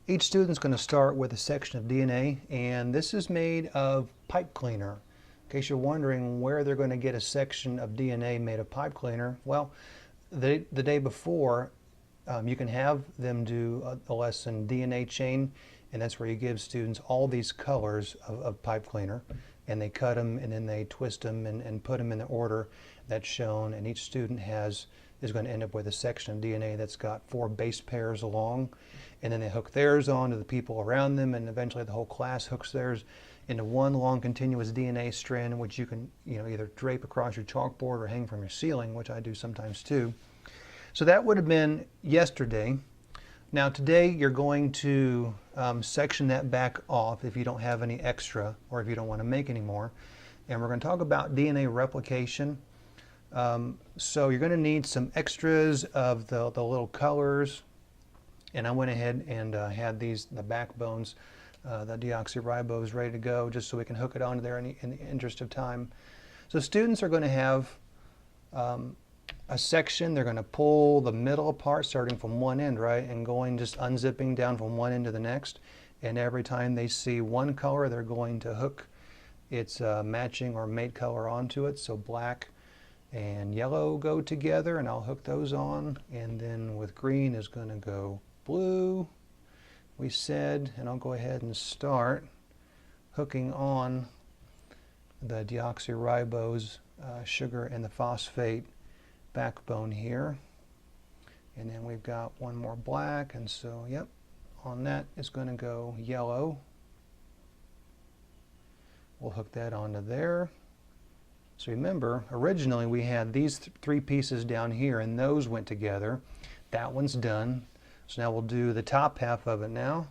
Each student's going to start with a section of DNA, and this is made of pipe cleaner. In case you're wondering where they're going to get a section of DNA made of pipe cleaner, well, the day before, you can have them do a lesson DNA chain, and that's where you give students all these colors of pipe cleaner, and they cut them and then they twist them and put them in the order that's shown, and each student is going to end up with a section of DNA that's got 4 base pairs along, and then they hook theirs onto the people around them, and eventually the whole class hooks theirs into one long continuous DNA strand, which you can either drape across your chalkboard or hang from your ceiling, which I do sometimes too. So that would have been yesterday. Now today you're going to section that back off if you don't have any extra or if you don't want to make any more. And we're going to talk about DNA replication. So you're going to need some extras of the little colors. And I went ahead and had the backbones, the deoxyribose ready to go just so we can hook it onto there in the interest of time. So students are going to have a section. They're going to pull the middle apart starting from one end, right, and going just unzipping down from one end to the next. And every time they see one color, they're going to hook its matching or mate color onto it. So black and yellow go together, and I'll hook those on. And then with green is going to go blue, we said, and I'll go ahead and start hooking on the deoxyribose sugar and the phosphate backbone here. And then we've got one more black, and so yep, on that is going to go yellow. We'll hook that onto there. So remember, originally we had these 3 pieces down here, and those went together. That one's done. So now we'll do the top half of it now.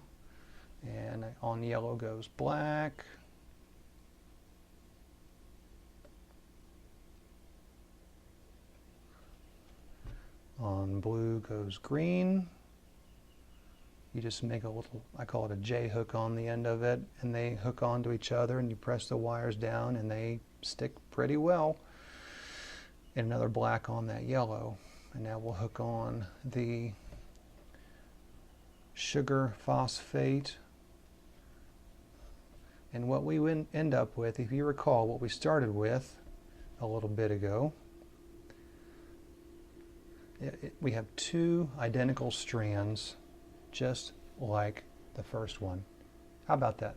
And on yellow goes black. On blue goes green. You just make a little, I call it a J hook on the end of it, and they hook onto each other, and you press the wires down and they stick pretty well. And another black on that yellow. And now we'll hook on the sugar phosphate. And what we end up with, if you recall what we started with a little bit ago, we have 2 identical strands just like the first one. How about that?